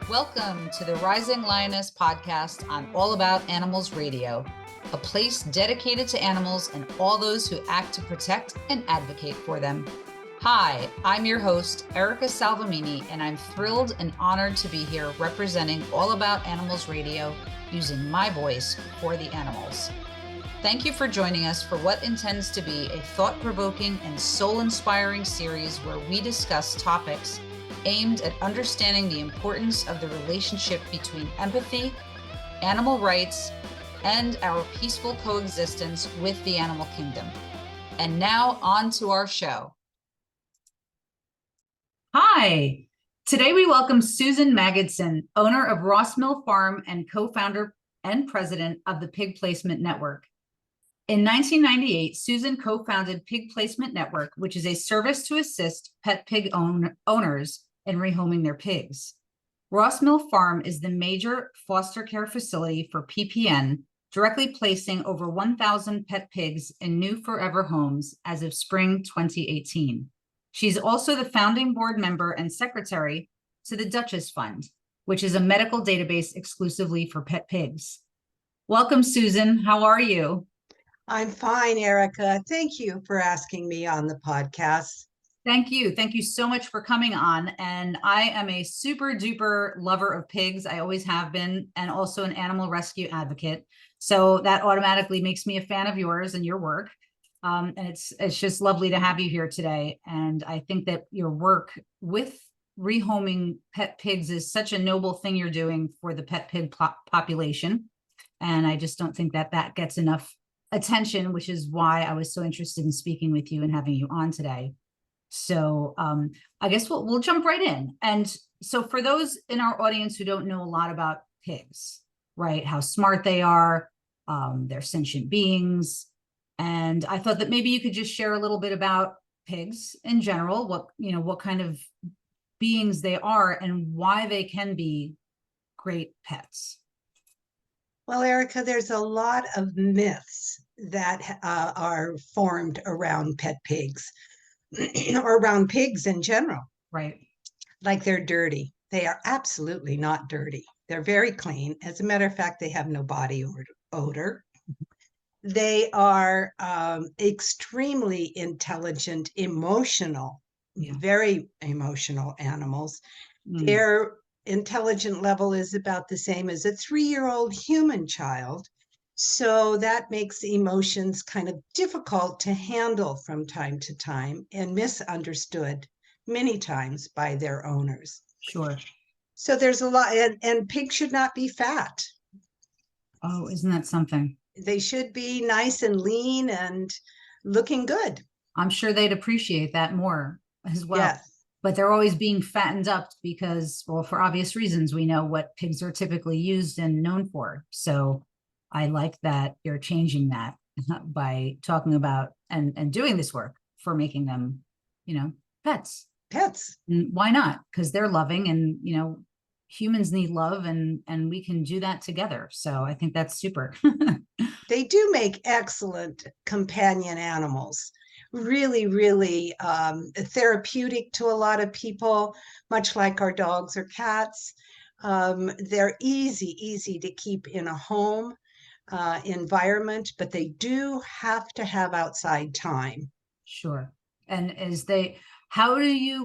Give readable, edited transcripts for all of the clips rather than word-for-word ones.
Welcome to the Rising Lioness Podcast on All About Animals Radio, a place dedicated to animals and all those who act to protect and advocate for them. Hi, I'm your host, Erica Salvemini, and I'm thrilled and honored to be here representing All About Animals Radio using my voice for the animals. Thank you for joining us for what intends to be a thought-provoking and soul-inspiring series where we discuss topics aimed at understanding the importance of the relationship between empathy, animal rights, and our peaceful coexistence with the animal kingdom. And now on to our show. Hi, today we welcome Susan Magidson, owner of Ross Mill Farm and co-founder and president of the Pig Placement Network. In 1998, Susan co-founded Pig Placement Network, which is a service to assist pet pig owners in rehoming their pigs. Ross Mill Farm is the major foster care facility for PPN, directly placing over 1,000 pet pigs in new forever homes as of spring 2018. She's also the founding board member and secretary to the Duchess Fund, which is a medical database exclusively for pet pigs. Welcome, Susan. How are you? I'm fine, Erica. Thank you for asking me on the podcast. Thank you. Thank you so much for coming on. And I am a super duper lover of pigs. I always have been, and also an animal rescue advocate. So that automatically makes me a fan of yours and your work. And it's just lovely to have you here today. And I think that your work with rehoming pet pigs is such a noble thing you're doing for the pet pig population. And I just don't think that that gets enough attention, which is why I was so interested in speaking with you and having you on today. So I guess we'll jump right in. And so for those in our audience who don't know a lot about pigs, right, how smart they are, they're sentient beings. And I thought that maybe you could just share a little bit about pigs in general, what kind of beings they are and why they can be great pets. Well, Erica, there's a lot of myths that are formed around pet pigs or around pigs in general. Right. Like they're dirty. They are absolutely not dirty. They're very clean. As a matter of fact, they have no body odor. They are extremely intelligent, emotional, very emotional animals. Their intelligent level is about the same as a 3-year-old human child. So that makes emotions kind of difficult to handle from time to time and misunderstood many times by their owners. Sure. So there's a lot, and pigs should not be fat. Oh, isn't that something? They should be nice and lean and looking good. I'm sure they'd appreciate that more as well. Yes. But they're always being fattened up because, well, for obvious reasons, we know what pigs are typically used and known for. So I like that you're changing that by talking about and doing this work for making them, pets. Pets. And why not? Because they're loving and, humans need love and we can do that together. So I think that's super. They do make excellent companion animals. Really, really therapeutic to a lot of people, much like our dogs or cats. They're easy to keep in a home environment, but they do have to have outside time. Sure. And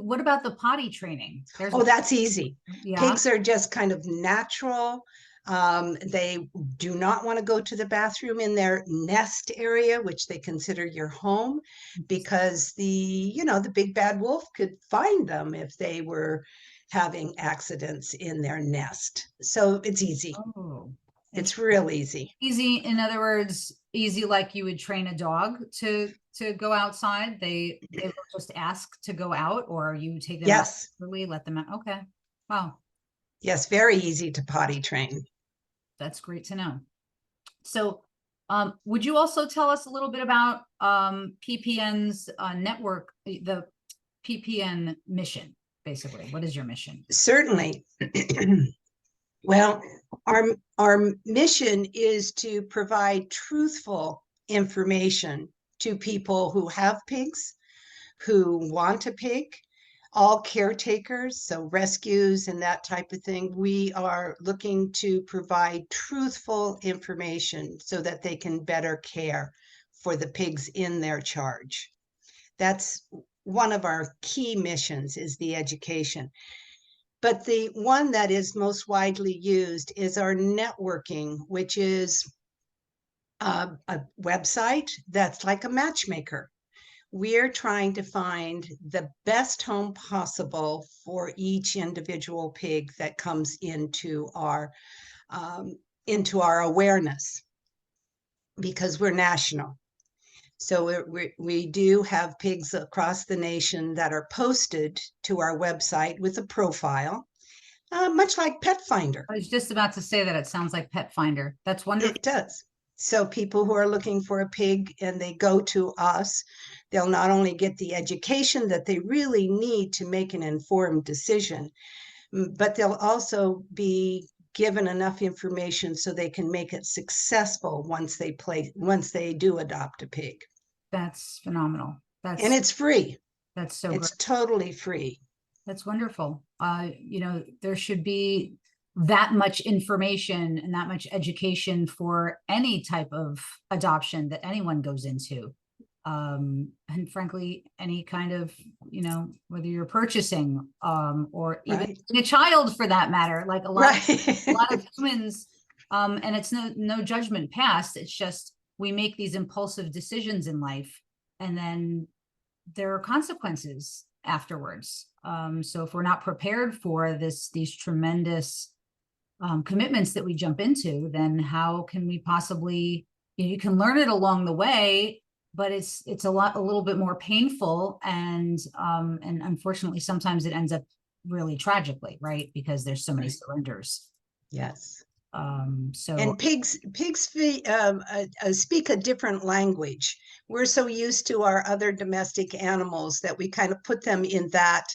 what about the potty training? That's easy. Yeah. Pigs are just kind of natural. They do not want to go to the bathroom in their nest area, which they consider your home, because the big bad wolf could find them if they were having accidents in their nest. So it's easy. Oh, it's real easy. Easy, in other words, easy like you would train a dog to go outside. They will just ask to go out, or you take them out, really let them out. Okay. Wow. Yes, very easy to potty train. That's great to know. So would you also tell us a little bit about PPN's network, the PPN mission, basically? What is your mission? Certainly. Well, our mission is to provide truthful information to people who have pigs, who want a pig, all caretakers, so rescues and that type of thing, we are looking to provide truthful information so that they can better care for the pigs in their charge. That's one of our key missions, is the education. But the one that is most widely used is our networking, which is a website that's like a matchmaker. We're trying to find the best home possible for each individual pig that comes into our awareness, because we're national. So we do have pigs across the nation that are posted to our website with a profile, much like Pet Finder. I was just about to say that it sounds like Pet Finder. That's wonderful. It does. So people who are looking for a pig and they go to us, they'll not only get the education that they really need to make an informed decision, but they'll also be given enough information so they can make it successful once they do adopt a pig. That's phenomenal. And it's free. That's so It's great. totally free. That's wonderful. There should be that much information and that much education for any type of adoption that anyone goes into. And frankly, any kind of, whether you're purchasing, or even Right. a child for that matter, like a lot Right. of humans, and it's no judgment passed. It's just, we make these impulsive decisions in life, and then there are consequences afterwards. So if we're not prepared for these tremendous commitments that we jump into, then how can we possibly, you can learn it along the way, but it's a little bit more painful, and unfortunately sometimes it ends up really tragically, right? Because there's so many surrenders. Yes. So And pigs speak a different language. We're so used to our other domestic animals that we kind of put them in that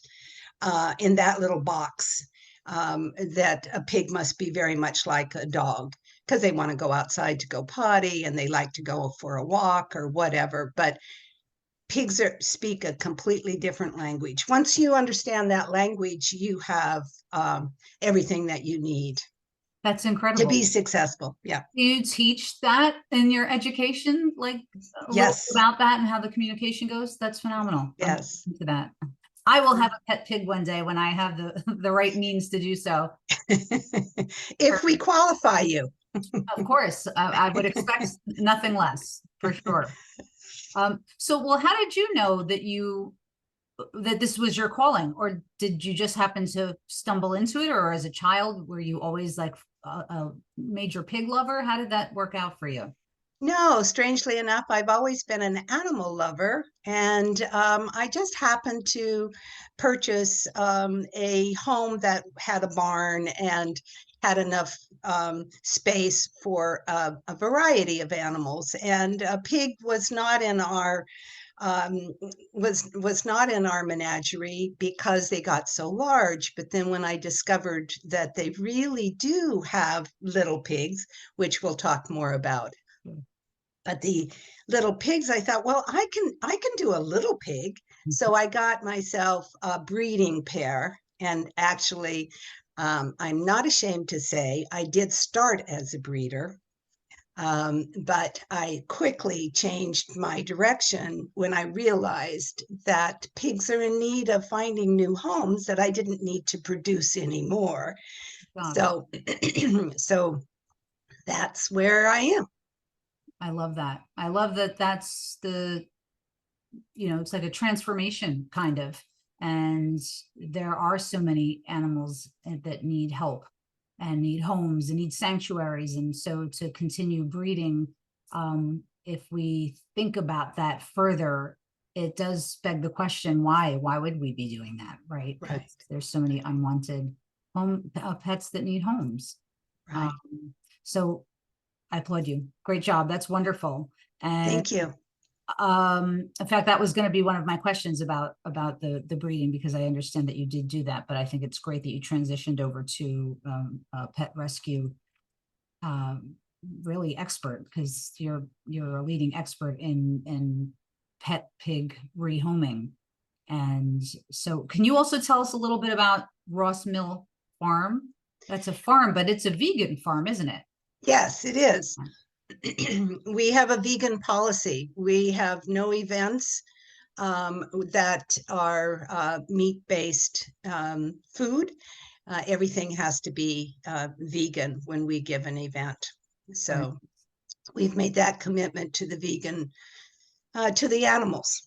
little box, that a pig must be very much like a dog, because they want to go outside to go potty and they like to go for a walk or whatever. But pigs speak a completely different language. Once you understand that language, you have everything that you need that's to incredible. be successful. Yeah. Do you teach that in your education, like a little Yes. about that and how the communication goes? That's phenomenal. Yes. I'm into that. I will have a pet pig one day when I have the right means to do so. If we qualify you. Of course, I would expect nothing less, for sure. Well, how did you know that this was your calling, or did you just happen to stumble into it, or as a child were you always like a major pig lover? How did that work out for you? No, strangely enough, I've always been an animal lover, and I just happened to purchase a home that had a barn and had enough space for a variety of animals. And a pig was not in our was not in our menagerie because they got so large. But then when I discovered that they really do have little pigs, which we'll talk more about. But the little pigs, I thought, well, I can do a little pig. So I got myself a breeding pair. And actually, I'm not ashamed to say I did start as a breeder. But I quickly changed my direction when I realized that pigs are in need of finding new homes, that I didn't need to produce anymore. So, so that's where I am. I love that. I love that that's it's like a transformation kind of. And there are so many animals that need help and need homes and need sanctuaries. And so to continue breeding, if we think about that further, it does beg the question, why would we be doing that? Right. There's so many unwanted pets that need homes. Right. So I applaud you. Great job. That's wonderful. And thank you. In fact, that was going to be one of my questions about the breeding, because I understand that you did do that, but I think it's great that you transitioned over to pet rescue, really expert, because you're a leading expert in pet pig rehoming. And so can you also tell us a little bit about Ross Mill Farm? That's a farm, but it's a vegan farm, isn't it? Yes, it is. We have a vegan policy. We have no events that are meat-based food. Everything has to be vegan when we give an event. Right. So we've made that commitment to the vegan, to the animals.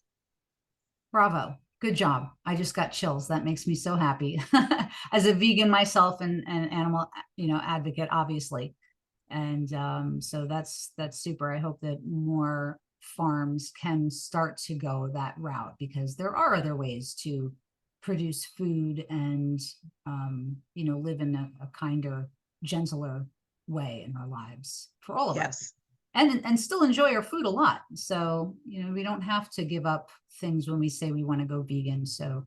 Bravo. Good job. I just got chills. That makes me so happy. As a vegan myself and animal, advocate, obviously. And so that's super. I hope that more farms can start to go that route, because there are other ways to produce food and live in a kinder, gentler way in our lives for all of us. Yes. And still enjoy our food a lot. So, we don't have to give up things when we say we want to go vegan. So,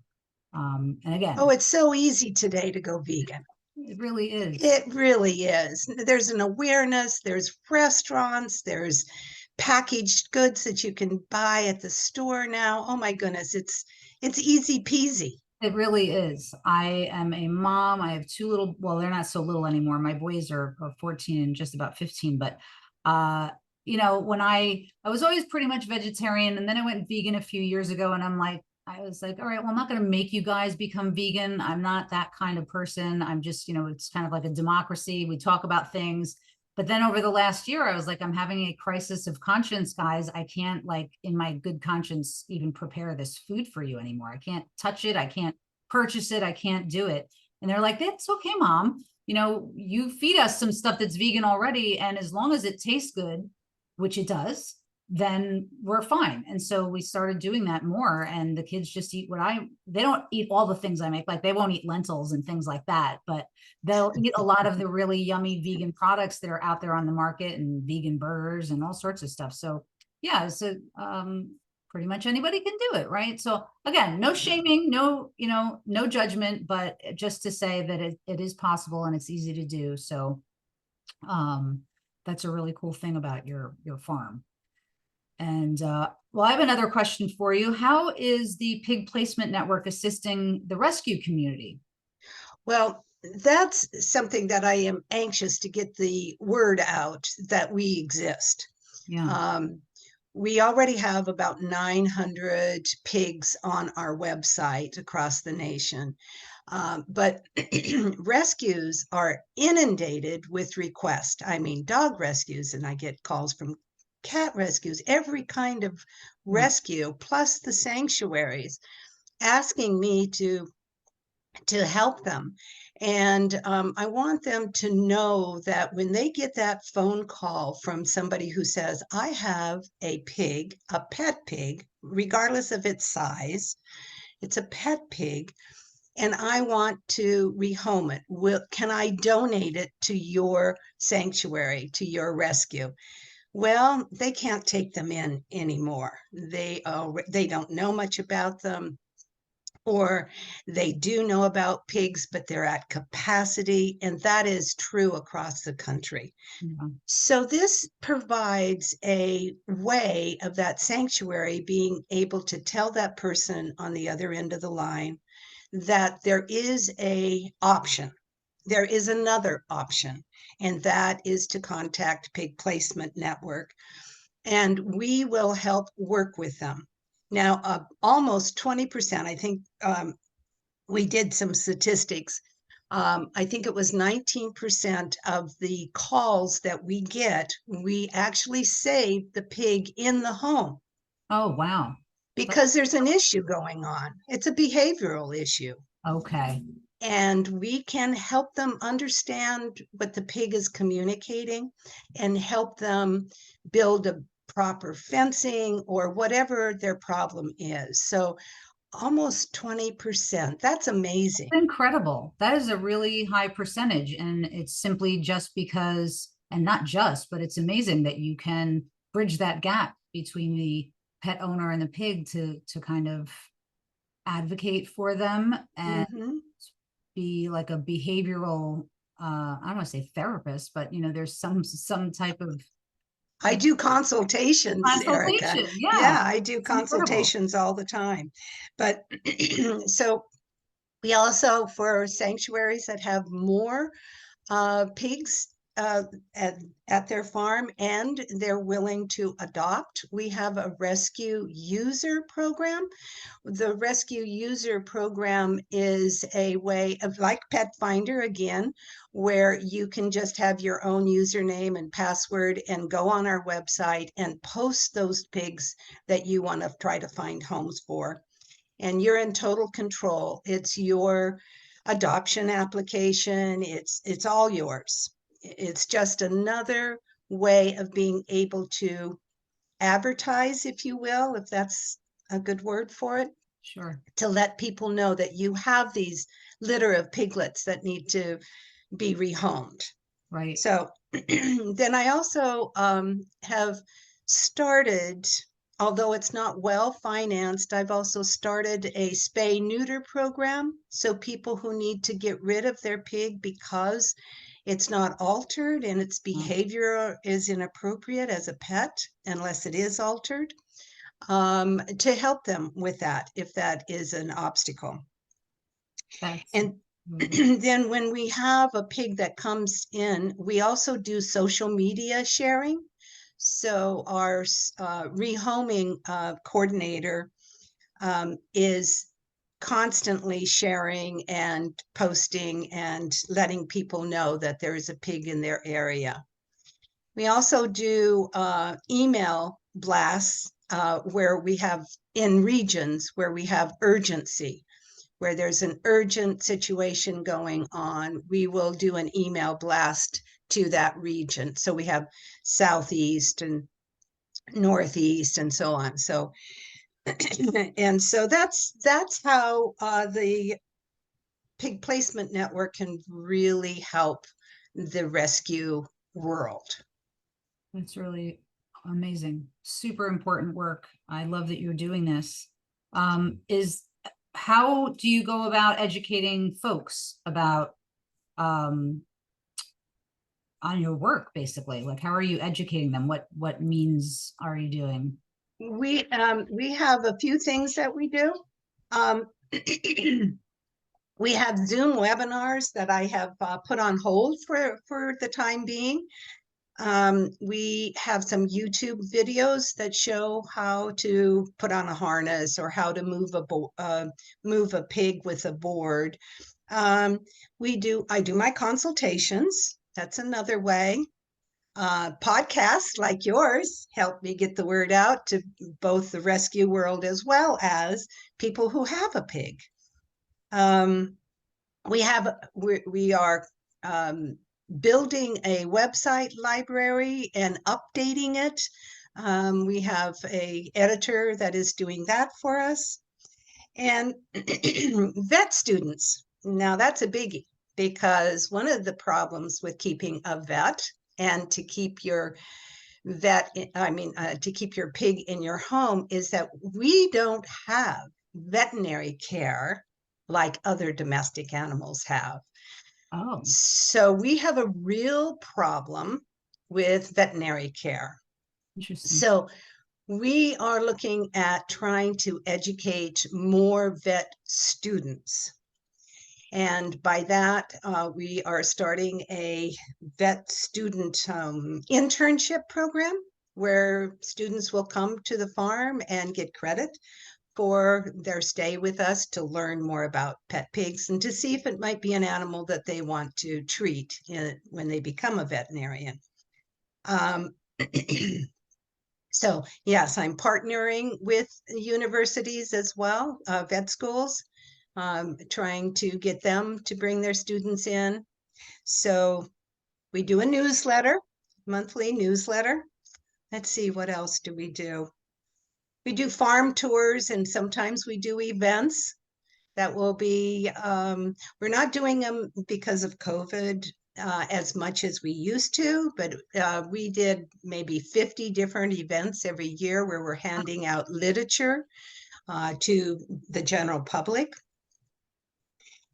and again, Oh, it's so easy today to go vegan. it really is. It really is. There's an awareness, there's restaurants, there's packaged goods that you can buy at the store now. Oh my goodness, it's easy peasy. It really is. I am a mom. I have two little, well, they're not so little anymore. My boys are 14 and just about 15, but when I was always pretty much vegetarian, and then I went vegan a few years ago, and I was like, all right, well, I'm not going to make you guys become vegan. I'm not that kind of person. I'm just, it's kind of like a democracy. We talk about things. But then over the last year, I was like, I'm having a crisis of conscience, guys. I can't, like, in my good conscience, even prepare this food for you anymore. I can't touch it. I can't purchase it. I can't do it. And they're like, that's okay, Mom. You feed us some stuff that's vegan already. And as long as it tastes good, which it does, then we're fine. And so we started doing that more. And the kids just eat they don't eat all the things I make. Like, they won't eat lentils and things like that, but they'll eat a lot of the really yummy vegan products that are out there on the market, and vegan burgers and all sorts of stuff. So yeah, so pretty much anybody can do it, right? So again, no shaming, no judgment, but just to say that it is possible and it's easy to do. So that's a really cool thing about your farm. And well, I have another question for you. How is the Pig Placement Network assisting the rescue community? Well, that's something that I am anxious to get the word out that we exist. Yeah. We already have about 900 pigs on our website across the nation. But rescues are inundated with requests. I mean, dog rescues, and I get calls from cat rescues, every kind of rescue, plus the sanctuaries asking me to help them. And I want them to know that when they get that phone call from somebody who says, I have a pig, a pet pig, regardless of its size, it's a pet pig, and I want to rehome it. Can I donate it to your sanctuary, to your rescue? Well, they can't take them in anymore. They don't know much about them, or they do know about pigs, but they're at capacity, and that is true across the country. Yeah. So this provides a way of that sanctuary being able to tell that person on the other end of the line that there is a option. There is another option, and that is to contact Pig Placement Network, and we will help work with them. Now, almost 20%, I think we did some statistics. I think it was 19% of the calls that we get, we actually save the pig in the home. Oh, wow. Because there's an issue going on. It's a behavioral issue. Okay. And we can help them understand what the pig is communicating and help them build a proper fencing or whatever their problem is. So almost 20%. That's amazing. That's incredible. That is a really high percentage. And it's simply just because, and not just, but it's amazing that you can bridge that gap between the pet owner and the pig to kind of advocate for them and be like a behavioral I don't want to say therapist, but there's some type of I do consultations, Erica. Consultation, yeah, Yeah, I do it's incredible. consultations all the time. But so we also, for sanctuaries that have more pigs at, at their farm and they're willing to adopt, we have a rescue user program. The rescue user program is a way of like Pet Finder again, where you can just have your own username and password and go on our website and post those pigs that you want to try to find homes for. And you're in total control. It's your adoption application. It's all yours. It's just another way of being able to advertise, if you will, if that's a good word for it, Sure. to let people know that you have these litter of piglets that need to be rehomed. Right. So then I also have started, although it's not well financed, I've also started a spay neuter program. So people who need to get rid of their pig because it's not altered and its behavior is inappropriate as a pet, unless it is altered, to help them with that if that is an obstacle. That's And then when we have a pig that comes in, we also do social media sharing. So our rehoming coordinator is constantly sharing and posting and letting people know that there is a pig in their area. We also do email blasts where we have in regions where we have urgency, where there's an urgent situation going on, we will do an email blast to that region. So we have Southeast and Northeast and so on. So, and so that's how the Pig Placement Network can really help the rescue world. That's really amazing. Super important work. I love that you're doing this. How do you go about educating folks about on your work, basically? Like, how are you educating them? What means are you doing? We have a few things that we do. We have Zoom webinars that I have put on hold for the time being. We have some YouTube videos that show how to put on a harness or how to move a pig with a board. I do my consultations. That's another way. Podcasts like yours help me get the word out to both the rescue world as well as people who have a pig. We are building a website library and updating it. We have an editor that is doing that for us. And vet students. Now that's a biggie, because one of the problems with keeping a vet and to keep your to keep your pig in your home is that we don't have veterinary care like other domestic animals have. Oh, So we have a real problem with veterinary care. interesting. So we are looking at trying to educate more vet students. And by that, we are starting a vet student internship program where students will come to the farm and get credit for their stay with us to learn more about pet pigs and to see if it might be an animal that they want to treat when they become a veterinarian. So yes, I'm partnering with universities as well, vet schools, trying to get them to bring their students in. So we do a newsletter, monthly newsletter. Let's see, what else do? We do farm tours, and sometimes we do events that will be, we're not doing them because of COVID as much as we used to, but we did maybe 50 different events every year where we're handing out literature to the general public.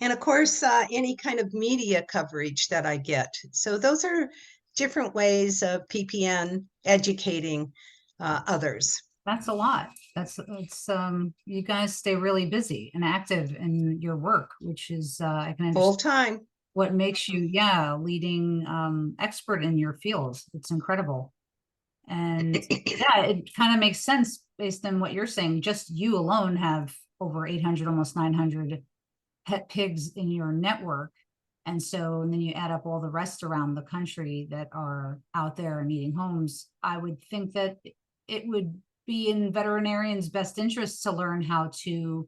And of course, any kind of media coverage that I get. So those are different ways of PPN educating others. That's a lot. You guys stay really busy and active in your work, which is, I can Full understand time. what makes you, yeah, leading expert in your field. It's incredible. And yeah, it kind of makes sense based on what you're saying. Just you alone have over 800, almost 900 pet pigs in your network. And so, and then you add up all the rest around the country that are out there and needing homes. I would think that it would be in veterinarians' best interest to learn how to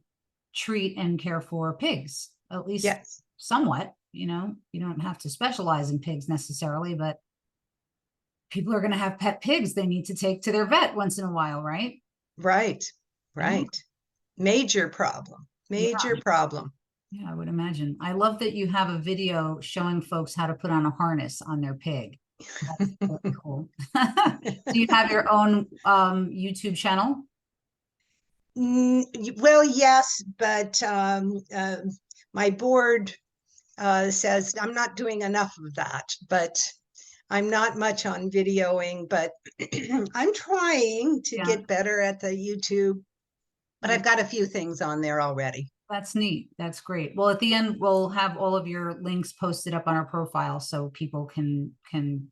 treat and care for pigs, at least Yes. somewhat. You know, you don't have to specialize in pigs necessarily, but people are going to have pet pigs they need to take to their vet once in a while, right? Right. Right. Yeah. Major problem. Major problem. Yeah, I would imagine. I love that you have a video showing folks how to put on a harness on their pig. That's really cool. Do you have your own YouTube channel? Well, yes, but my board says I'm not doing enough of that, but I'm not much on videoing, but I'm trying to get better at the YouTube, but I've got a few things on there already. That's neat. That's great. Well, at the end, we'll have all of your links posted up on our profile so people can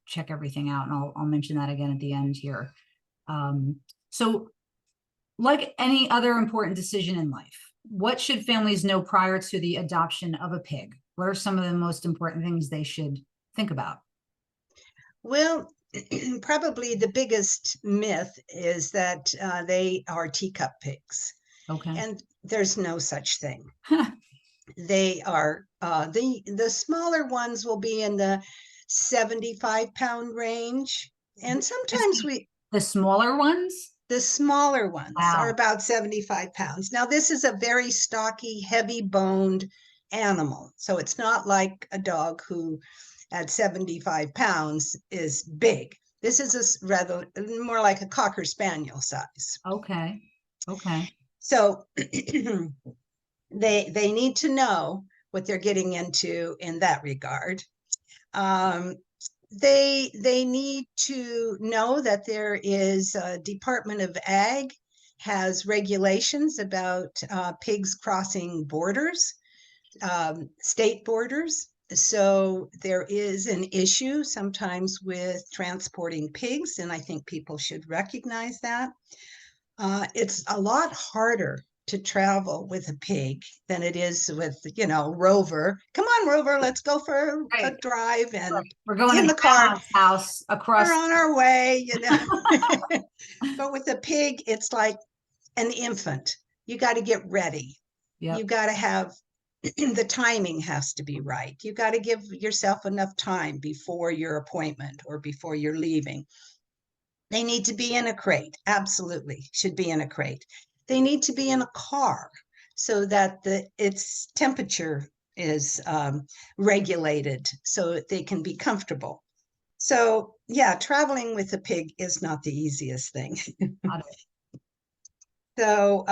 check everything out. And I'll mention that again at the end here. So like any other important decision in life, what should families know prior to the adoption of a pig? What are some of the most important things they should think about? Well, probably the biggest myth is that they are teacup pigs. Okay. And there's no such thing. They are the smaller ones will be in the 75-pound range. And sometimes the smaller ones? The smaller ones are Wow. about 75 pounds. Now, this is a very stocky, heavy boned animal. So it's not like a dog who at 75 pounds is big. This is a rather more like a Cocker Spaniel size. Okay. Okay. So they need to know what they're getting into in that regard. They need to know that there is a Department of Ag has regulations about pigs crossing borders, state borders. So there is an issue sometimes with transporting pigs, and I think people should recognize that. It's a lot harder to travel with a pig than it is with, Rover. Come on, Rover, let's go for a drive, and we're going in to the car house across. We're on our way, But with a pig, it's like an infant. You got to get ready. You got to have the timing has to be right. You got to give yourself enough time before your appointment or before you're leaving. They need to be in a crate. Absolutely should be in a crate. They need to be in a car so that its temperature is regulated so they can be comfortable. So yeah, traveling with a pig is not the easiest thing. So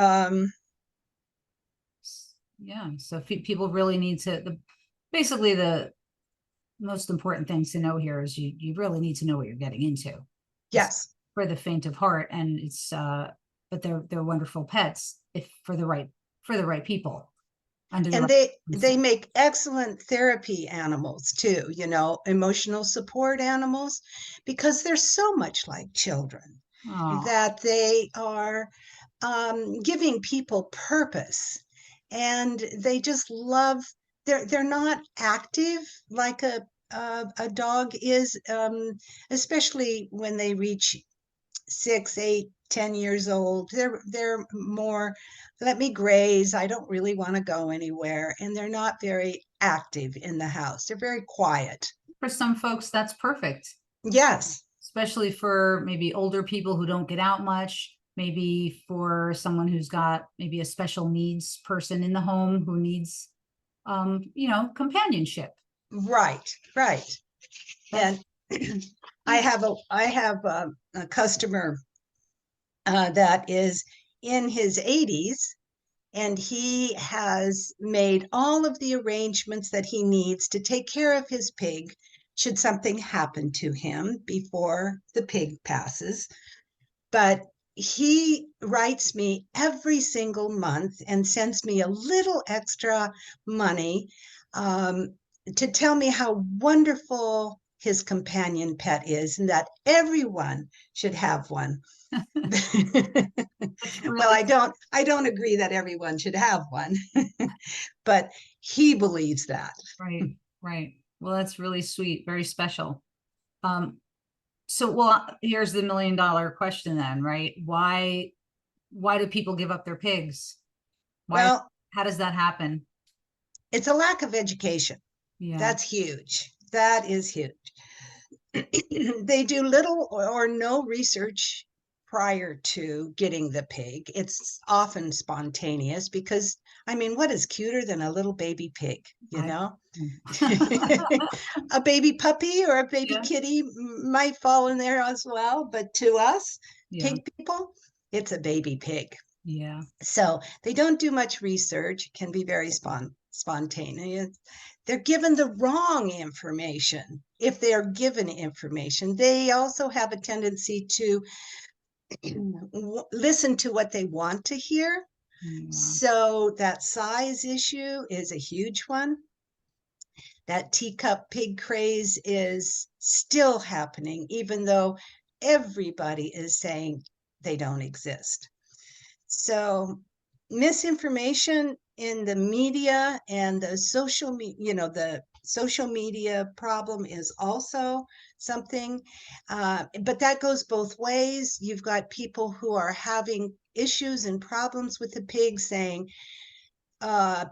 yeah, so people really need to, basically the most important things to know here is you really need to know what you're getting into. Yes. For the faint of heart, and it's but they're wonderful pets if for the right people. And they make excellent therapy animals too, emotional support animals, because they're so much like children. Aww. That they are giving people purpose, and they just love. They're not active like a dog is, especially when they reach 6, 8, 10 years old. They're more, let me graze. I don't really want to go anywhere. And they're not very active in the house. They're very quiet. For some folks, that's perfect. Yes. Especially for maybe older people who don't get out much. Maybe for someone who's got maybe a special needs person in the home who needs, companionship. Right. And I have a customer that is in his 80s, and he has made all of the arrangements that he needs to take care of his pig should something happen to him before the pig passes. But he writes me every single month and sends me a little extra money to tell me how wonderful his companion pet is and that everyone should have one. Well, I don't agree that everyone should have one, but he believes that. Right, right. Well, that's really sweet, very special. So, well, here's the $1 million question then, right? Why do people give up their pigs? Well, How does that happen? it's a lack of education. Yeah. That's huge. That is huge. They do little or no research prior to getting the pig. It's often spontaneous because, I mean, what is cuter than a little baby pig, you know? A baby puppy or a baby kitty might fall in there as well, but to us, pig people, it's a baby pig. Yeah. So they don't do much research, can be very spontaneous. They're given the wrong information. If they are given information, they also have a tendency to listen to what they want to hear. So that size issue is a huge one. That teacup pig craze is still happening, even though everybody is saying they don't exist. So misinformation in the media and the social media problem is also something, but that goes both ways. You've got people who are having issues and problems with the pigs saying,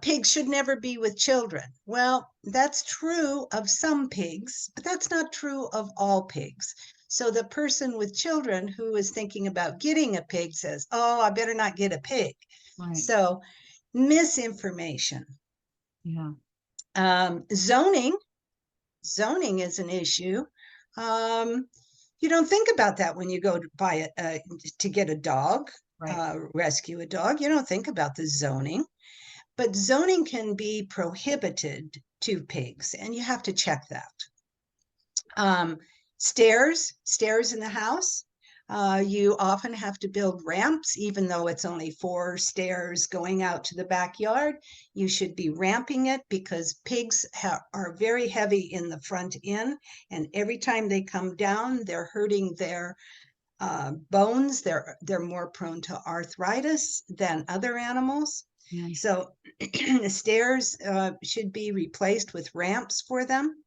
pigs should never be with children. Well, that's true of some pigs, but that's not true of all pigs. So the person with children who is thinking about getting a pig says, oh, I better not get a pig. Right. So misinformation. Yeah. Zoning is an issue. You don't think about that when you go to buy to get a dog, right. Rescue a dog. You don't think about the zoning. But zoning can be prohibited to pigs, and you have to check that. Stairs in the house. You often have to build ramps, even though it's only 4 stairs going out to the backyard. You should be ramping it because pigs are very heavy in the front end, and every time they come down, they're hurting their bones. They're more prone to arthritis than other animals. So the stairs should be replaced with ramps for them.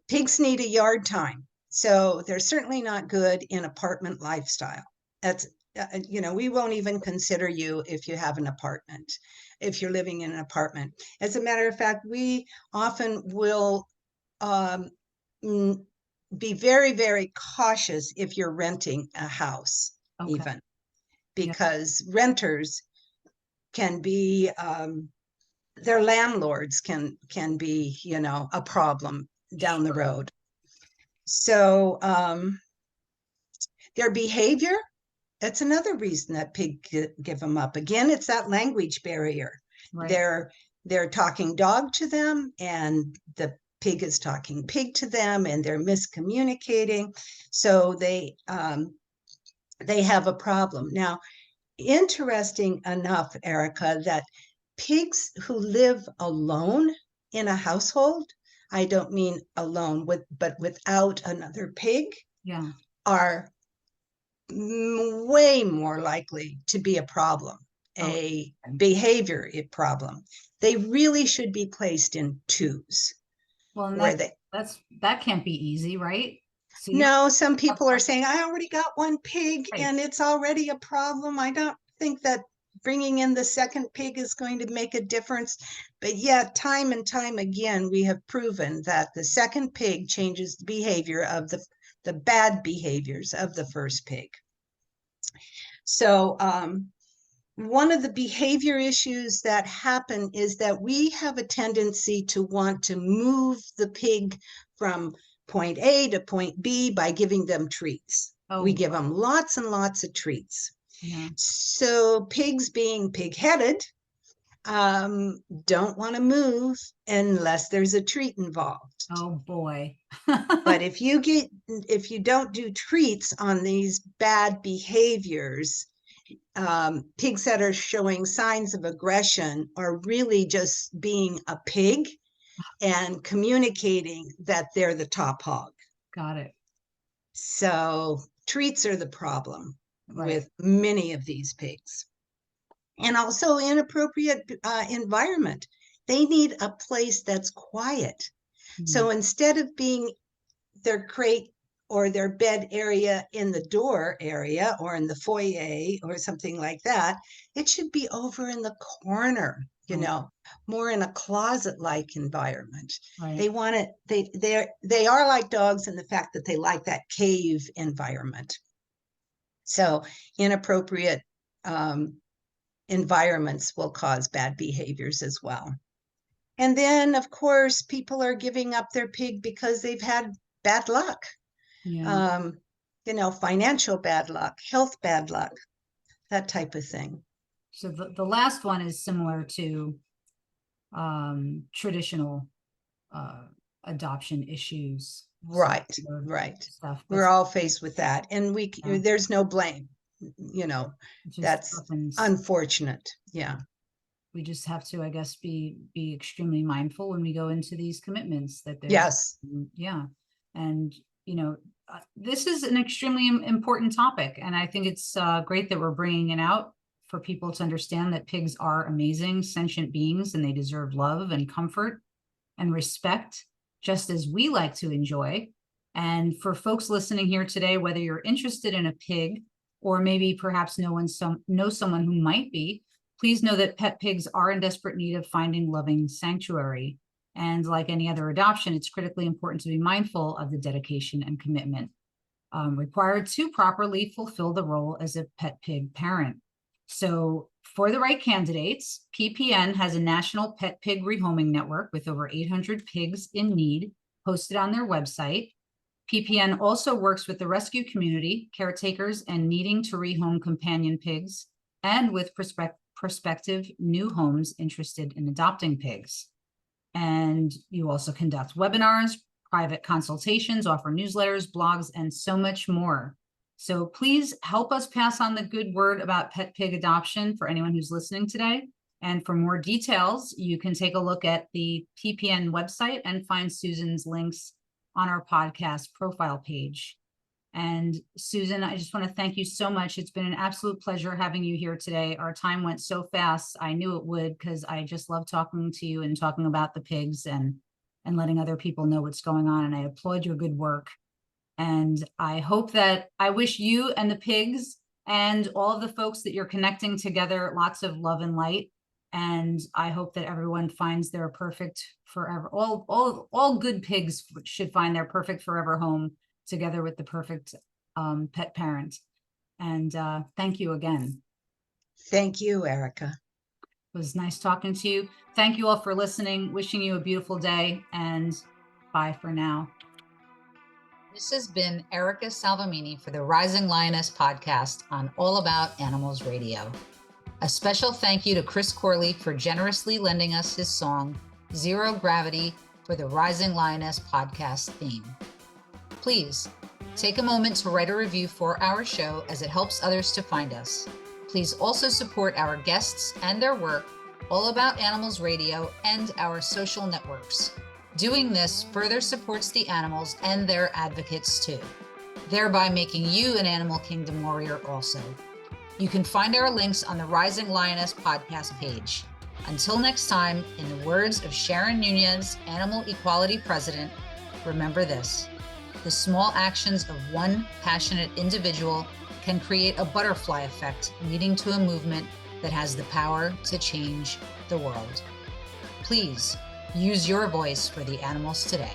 Pigs need a yard time. So they're certainly not good in apartment lifestyle. That's, we won't even consider you if you have an apartment, if you're living in an apartment. As a matter of fact, we often will be very, very cautious if you're renting a house, even, because renters can be, their landlords can be, a problem down the road. So their behavior, that's another reason that pigs give them up. Again, it's that language barrier. Right. They're talking dog to them, and the pig is talking pig to them, and they're miscommunicating. So they have a problem. Now, interesting enough, Erica, that pigs who live alone in a household, I don't mean alone, but without another pig, are way more likely to be a problem, a behavior problem. They really should be placed in twos. Well, that can't be easy, right? So no, some people are saying, I already got one pig and it's already a problem. I don't think that bringing in the second pig is going to make a difference. But yet, time and time again, we have proven that the second pig changes the behavior of the bad behaviors of the first pig. So one of the behavior issues that happen is that we have a tendency to want to move the pig from point A to point B by giving them treats. We give them lots and lots of treats. So pigs, being pig-headed, don't want to move unless there's a treat involved. Oh boy. But if you don't do treats on these bad behaviors, pigs that are showing signs of aggression are really just being a pig and communicating that they're the top hog. Got it. So treats are the problem Right. with many of these pigs. And also inappropriate environment. They need a place that's quiet. So instead of being their crate or their bed area in the door area or in the foyer or something like that, it should be over in the corner, more in a closet-like environment. Right. They want it, they are like dogs in the fact that they like that cave environment. So inappropriate environments will cause bad behaviors as well. And then, of course, people are giving up their pig because they've had bad luck. Yeah. Financial bad luck, health bad luck, that type of thing. So the last one is similar to traditional adoption issues. Right. Stuff. We're all faced with that. And there's no blame, that's happens. Unfortunate. Yeah. We just have to, I guess, be extremely mindful when we go into these commitments that they're. Yes. Yeah. And, this is an extremely important topic. And I think it's great that we're bringing it out for people to understand that pigs are amazing, sentient beings, and they deserve love and comfort and respect, just as we like to enjoy. And for folks listening here today, whether you're interested in a pig or maybe perhaps know someone who might be, please know that pet pigs are in desperate need of finding loving sanctuary. And like any other adoption, it's critically important to be mindful of the dedication and commitment required to properly fulfill the role as a pet pig parent. So for the right candidates, PPN has a national pet pig rehoming network with over 800 pigs in need posted on their website. PPN also works with the rescue community, caretakers, and needing to rehome companion pigs, and with prospective new homes interested in adopting pigs. And you also conduct webinars, private consultations, offer newsletters, blogs, and so much more. So please help us pass on the good word about pet pig adoption for anyone who's listening today. And for more details, you can take a look at the PPN website and find Susan's links on our podcast profile page. And Susan, I just want to thank you so much. It's been an absolute pleasure having you here today. Our time went so fast. I knew it would, because I just love talking to you and talking about the pigs and letting other people know what's going on. And I applaud your good work. And I wish you and the pigs and all of the folks that you're connecting together lots of love and light. And I hope that everyone finds their perfect forever. All good pigs should find their perfect forever home together with the perfect pet parent. And thank you again. Thank you, Erica. It was nice talking to you. Thank you all for listening. Wishing you a beautiful day, and bye for now. This has been Erica Salvemini for the Rising Lioness Podcast on All About Animals Radio. A special thank you to Chris Corley for generously lending us his song, Zero Gravity, for the Rising Lioness Podcast theme. Please take a moment to write a review for our show, as it helps others to find us. Please also support our guests and their work, All About Animals Radio, and our social networks. Doing this further supports the animals and their advocates too, thereby making you an Animal Kingdom warrior also. You can find our links on the Rising Lioness podcast page. Until next time, in the words of Sharon Nunez, Animal Equality President, remember this: the small actions of one passionate individual can create a butterfly effect, leading to a movement that has the power to change the world. Please use your voice for the animals today.